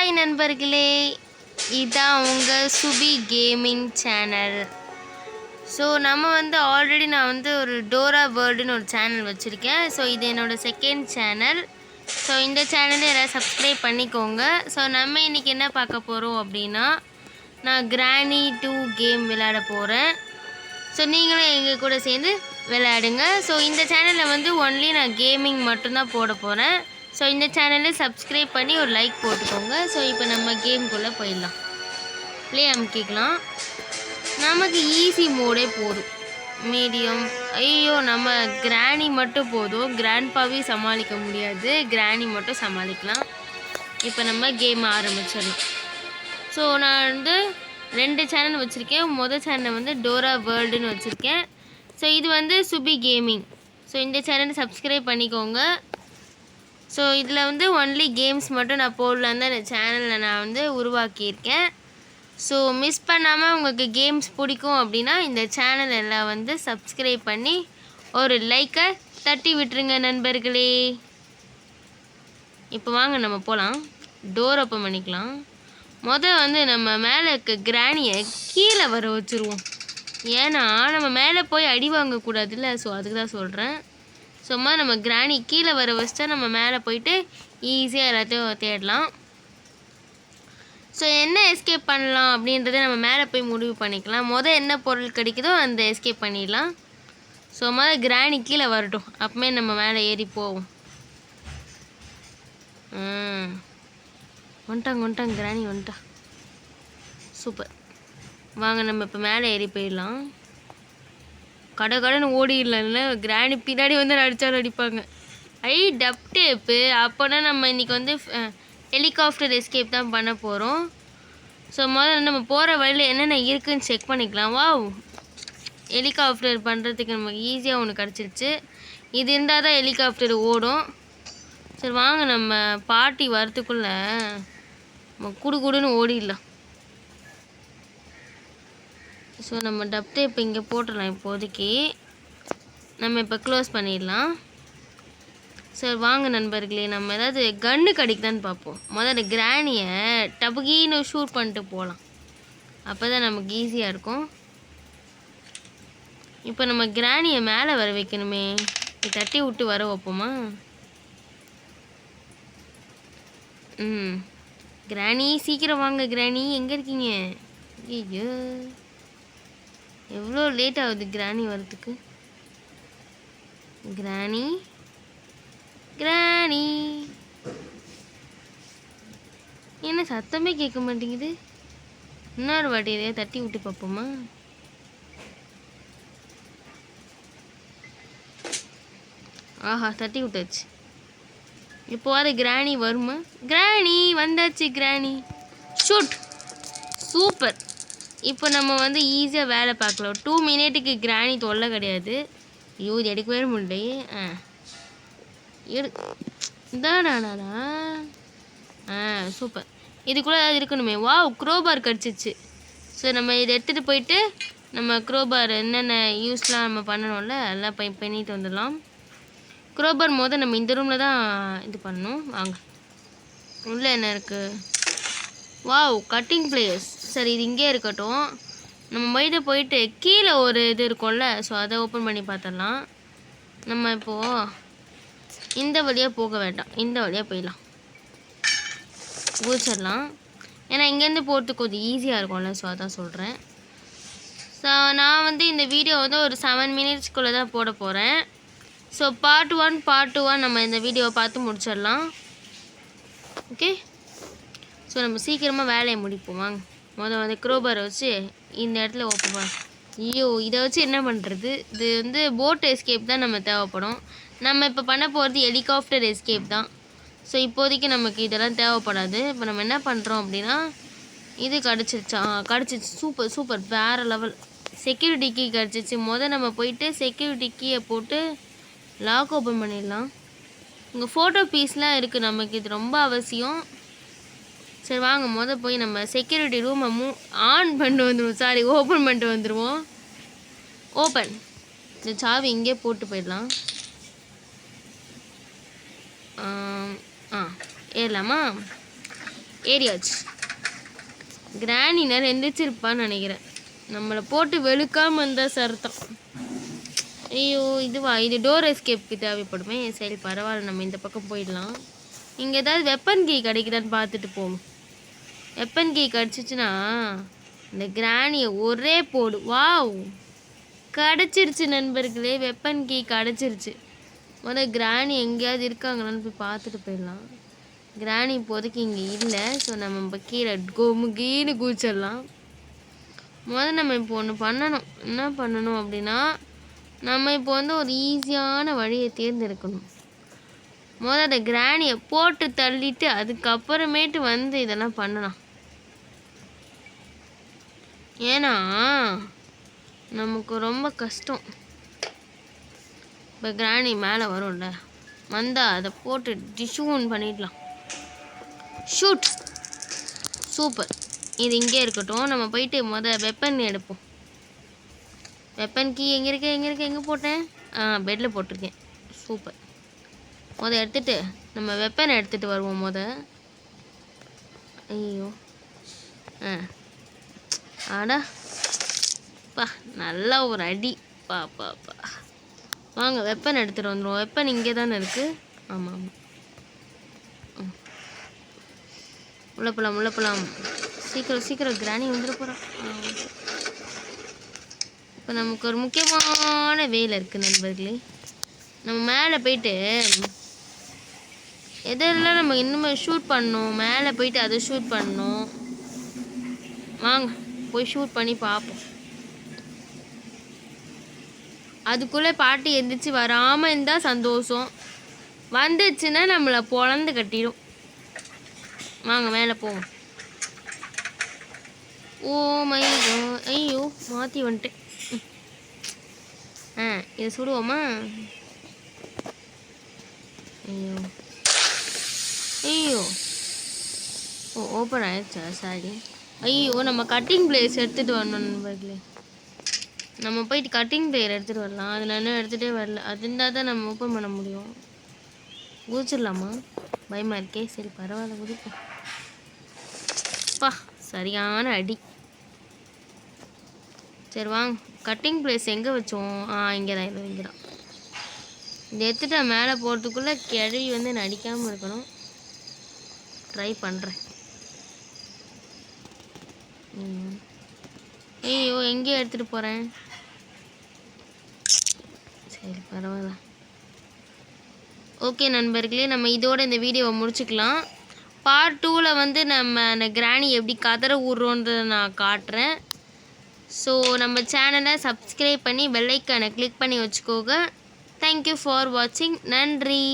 Hi நண்பர்களே, இதான் உங்கள் சுபி கேமிங் சேனல். ஸோ நம்ம ஆல்ரெடி நான் ஒரு டோரா வேர்ல்டுன்னு ஒரு சேனல் வச்சுருக்கேன். ஸோ இது என்னோடய செகண்ட் சேனல். ஸோ இந்த சேனலை யாராவது சப்ஸ்கிரைப் பண்ணிக்கோங்க. ஸோ நம்ம இன்றைக்கி என்ன பார்க்க போகிறோம் அப்படின்னா, நான் கிராணி 2 கேம் விளையாட போகிறேன். ஸோ நீங்களும் எங்கள் கூட சேர்ந்து விளையாடுங்க. ஸோ இந்த சேனலில் ஒன்லி நான் கேமிங் மட்டும்தான் போட போகிறேன். ஸோ இந்த சேனலை சப்ஸ்கிரைப் பண்ணி ஒரு லைக் போட்டுக்கோங்க. ஸோ இப்போ நம்ம கேம்குள்ளே போயிடலாம். ப்ளே அமுக்கிக்கலாம். நமக்கு ஈஸி மோடே போதும். மீடியம் ஐயோ நம்ம கிராணி மட்டும் போதும். கிராண்ட்பாவே சமாளிக்க முடியாது, கிராணி மட்டும் சமாளிக்கலாம். இப்போ நம்ம கேம் ஆரம்பிச்சிடலாம். ஸோ நான் 2 சேனல் வச்சுருக்கேன். மொதல் சேனல் டோரா வேர்ல்டுன்னு வச்சுருக்கேன். ஸோ இது சுபி கேமிங். ஸோ இந்த சேனலை சப்ஸ்கிரைப் பண்ணிக்கோங்க. ஸோ இதில் ஒன்லி கேம்ஸ் மட்டும் நான் போடலான்னு தான் இந்த சேனலில் நான் உருவாக்கியிருக்கேன். ஸோ மிஸ் பண்ணாமல் உங்களுக்கு கேம்ஸ் பிடிக்கும் அப்படின்னா இந்த சேனல் எல்லாம் சப்ஸ்கிரைப் பண்ணி ஒரு லைக்கை தட்டி விட்டுருங்க நண்பர்களே. இப்போ வாங்க நம்ம போகலாம். டோர் ஓப்பன் பண்ணிக்கலாம். நம்ம மேலே இருக்க கிராணியை கீழே வர வச்சுருவோம். ஏன்னா நம்ம மேலே போய் அடி வாங்கக்கூடாதுல்ல. ஸோ அதுக்கு தான் சொல்கிறேன். சும்மா நம்ம கிராணி கீழே வர வச்சுட்டா நம்ம மேலே போயிட்டு ஈஸியாக எல்லாத்தையும் தேடலாம். ஸோ என்ன எஸ்கேப் பண்ணலாம் அப்படின்றத நம்ம மேலே போய் முடிவு பண்ணிக்கலாம். என்ன பொருள் கிடைக்குதோ அந்த எஸ்கேப் பண்ணிடலாம். ஸோ கிராணி கீழே வரட்டும், அப்பமே நம்ம மேலே ஏறி போவோம். வந்துட்டாங்க கிராணி வந்துட்டா. சூப்பர். வாங்க நம்ம இப்போ மேலே ஏறி போயிடலாம். கடைன்னு ஓடிடலாம்ல. கிராணி பின்னாடி அடித்தாலும் அடிப்பாங்க. டப் டேப்பு. அப்போனா நம்ம இன்றைக்கி ஹெலிகாப்டர் எஸ்கேப் தான் பண்ண போகிறோம். ஸோ நம்ம போகிற வழியில் என்னென்ன இருக்குதுன்னு செக் பண்ணிக்கலாம். ஹெலிகாப்டர் பண்ணுறதுக்கு நமக்கு ஈஸியாக ஒன்று கிடச்சிருச்சு. இது இருந்தால் தான் ஹெலிகாப்டர் ஓடும். சரி வாங்க நம்ம பாட்டி வரத்துக்குள்ளே நம்ம குடுன்னு ஓடிடலாம். ஸோ நம்ம டப் டேப் இங்கே போட்டுடலாம். இப்போதைக்கு நம்ம இப்போ க்ளோஸ் பண்ணிடலாம். சரி வாங்க நண்பர்களே, நம்ம ஏதாவது கன்று கிடைக்குதான்னு பார்ப்போம். முதல்ல கிராணியை டபுகின்னு ஷூட் பண்ணிட்டு போகலாம். அப்போ தான் நமக்கு ஈஸியாக இருக்கும். இப்போ நம்ம கிராணியை மேலே வர வைக்கணுமே. தட்டி விட்டு வர வைப்போமா? கிராணி சீக்கிரம் வாங்க. கிராணி எங்கே இருக்கீங்க? ஐயோ எவ்வளோ லேட் ஆகுது கிராணி வரத்துக்கு. கிராணி என்ன சத்தமே கேட்க மாட்டேங்குது. இன்னொரு வாட்டி எதையா தட்டி விட்டு பார்ப்போமா? ஆஹா தட்டி விட்டாச்சு. இப்போது கிராணி வருமா? கிராணி வந்தாச்சு. கிராணி ஷூட். சூப்பர். இப்போ நம்ம ஈஸியாக வேலை பார்க்கலாம். 2 மினிட்டுக்கு கிராணி தொல்லை கிடையாது. ஐயோ இது எடுக்கவே முடியலையே. இதானாடா. சூப்பர். இதுக்குள்ளே ஏதாவது இருக்கணுமே. க்ரோபார் கிடச்சிச்சு. ஸோ நம்ம இதை எடுத்துகிட்டு போயிட்டு நம்ம க்ரோபார் என்னென்ன யூஸ்லாம் நம்ம பண்ணணும்ல எல்லாம் பண்ணிட்டு வந்துடலாம். க்ரோபார் நம்ம இந்த ரூமில் தான் இது பண்ணணும். வாங்க உள்ளே என்ன இருக்குது? Cutting players. சரி இது இங்கே இருக்கட்டும். நம்ம போயிட்டு கீழே ஒரு இது இருக்கும்ல. ஸோ அதை ஓப்பன் பண்ணி பார்த்துடலாம். நம்ம இப்போது இந்த வழியாக போக வேண்டாம், இந்த வழியாக போயிடலாம். ஊச்சிடலாம். ஏன்னா இங்கேருந்து போகிறதுக்கு கொஞ்சம் ஈஸியாக இருக்கும்ல. ஸோ அதான் சொல்கிறேன். ஸோ நான் இந்த வீடியோ ஒரு 7 மினிட்ஸ்க்குள்ளே தான் போட போகிறேன். ஸோ பார்ட் 1 நம்ம இந்த வீடியோவை பார்த்து முடிச்சிடலாம். ஓகே. ஸோ நம்ம சீக்கிரமாக வேலையை முடிப்போம். வாங்க க்ரோபாரை வச்சு இந்த இடத்துல ஓப்பன் பண்ண. ஐயோ இதை வச்சு என்ன பண்ணுறது? இது போட் எஸ்கேப் தான் நம்ம தேவைப்படும். நம்ம இப்போ பண்ண போகிறது ஹெலிகாப்டர் எஸ்கேப் தான். ஸோ இப்போதைக்கு நமக்கு இதெல்லாம் தேவைப்படாது. இப்போ நம்ம என்ன பண்ணுறோம் அப்படின்னா, இது கிடச்சிச்சு. சூப்பர் வேறு லெவல். செக்யூரிட்டி கீ கிடச்சிச்சு. நம்ம போயிட்டு செக்யூரிட்டி கீயை போட்டு லாக் ஓப்பன் பண்ணிடலாம். இங்கே ஃபோட்டோ பீஸ்லாம் இருக்குது. நமக்கு இது ரொம்ப அவசியம். சரி வாங்க போய் நம்ம செக்யூரிட்டி ரூமை ஆன் பண்ணிட்டு வந்துடுவோம். ஓப்பன் பண்ணிட்டு வந்துடுவோம். ஓப்பன். இந்த சாவி இங்கே போட்டு போயிடலாம். ஏறலாமா? ஏரியாச்சு. கிராணி நேரம் எந்திரிச்சிருப்பான்னு நினைக்கிறேன். நம்மளை போட்டு வெளுக்காமல் இருந்தால் சர்த்தம். ஐயோ இதுவா, இது டோர் எஸ்கேப்க்கு தேவைப்படுமே. சரி பரவாயில்ல, நம்ம இந்த பக்கம் போயிடலாம். இங்கே ஏதாவது வெப்பன் கீ கிடைக்குதான்னு பார்த்துட்டு போவோம். வெப்பன் கீ கிடச்சிச்சின்னா இந்த கிராணியை ஒரே போடு. வாவ், கிடச்சிருச்சு நண்பர்களே, வெப்பன் கீ கிடச்சிருச்சு. முதல்ல கிராணி எங்கேயாவது இருக்காங்களான்னு போய் பார்த்துட்டு போயிடலாம். கிராணி இப்போதைக்கு இங்கே இல்லை. ஸோ நம்ம இப்போ கீழே கீழே குதிச்சிடலாம். முதல்ல நம்ம இப்போ ஒன்று பண்ணணும். என்ன பண்ணணும் அப்படின்னா, நம்ம இப்போ வந்து ஒரு ஈஸியான வழியை தேர்ந்தெடுக்கணும். முதல்ல அந்த கிராணியை போட்டு தள்ளிட்டு அதுக்கப்புறமேட்டு வந்து இதெல்லாம் பண்ணலாம். ஏன்னா நமக்கு ரொம்ப கஷ்டம். இப்போ கிராணி மேலே வரும்ல, வந்தால் அதை போட்டு டிஷ்யூன் பண்ணிடலாம். Shoot, super. இது இங்கே இருக்கட்டும். நம்ம போயிட்டு வெப்பன் எடுப்போம். வெப்பன் கீ எங்கே இருக்கு எங்கே போட்டேன்? பெட்டில் போட்டிருக்கேன். சூப்பர். எடுத்துகிட்டு நம்ம வெப்பனை எடுத்துகிட்டு வருவோம். ஐயோ ஆடா பா, நல்லா ஒரு அடி. பா வாங்க வெப்பன் எடுத்துகிட்டு வந்துடுவோம். வெப்பன் இங்கே தானே இருக்குது. ஆமாம் உள்ள போகலாம். சீக்கிரம் கிராணி வந்துட போகிறோம். இப்போ நமக்கு ஒரு முக்கியமான வேலை இருக்குது நண்பர்களே. நம்ம மேலே போயிட்டு எதெல்லாம் நம்ம இன்னுமே ஷூட் பண்ணணும். மேலே போயிட்டு அதை ஷூட் பண்ணணும். வாங்க போய் ஷூட் பண்ணி பார்ப்போம். அதுக்குள்ளே பாட்டி எந்திரிச்சு வராமல் இருந்தால் சந்தோஷம். வந்துச்சுன்னா நம்மளை பொழந்து கட்டிடும். வாங்க மேலே போவோம். ஓ மை காட், ஐயோ மாற்றி வந்துட்டேன். இதை சுடுவோமா? ஐயோ ஓப்பன் ஆயிடுச்சா? சாரி. ஐயோ நம்ம கட்டிங் பிளேஸ் எடுத்துகிட்டு வரணும் நண்பர்களே. நம்ம போயிட்டு கட்டிங் பிளேயர் எடுத்துகிட்டு வரலாம். அதில் இன்னும் எடுத்துகிட்டே வரல. அது இருந்தால் தான் நம்ம ஓப்பன் பண்ண முடியும். குதிச்சிடலாமா? பயமாக இருக்கே. சரி பரவாயில்ல, குதிப்போம். பா சரியான அடி. சரி வாங்க, கட்டிங் பிளேஸ் எங்கே வச்சோம்? இங்கே தான் இங்கே தான். இந்த எடுத்துகிட்டு மேலே போகிறதுக்குள்ளே கிழவி வந்து நடிக்காமல் இருக்கணும். ட்ரை பண்ணுறேன். ஐயோ எங்கேயோ எடுத்துகிட்டு போகிறேன். சரி பரவாயில்ல. ஓகே நண்பர்களே, நம்ம இதோட இந்த வீடியோவை முடிச்சுக்கலாம். பார்ட் 2ல் வந்து நம்ம அந்த கிராணி எப்படி கதற விட்றோன்றதை நான் காட்டுறேன். ஸோ நம்ம சேனலை சப்ஸ்கிரைப் பண்ணி பெல் ஐக்கானை கிளிக் பண்ணி வச்சுக்கோங்க. தேங்க்யூ ஃபார் வாட்சிங். நன்றி.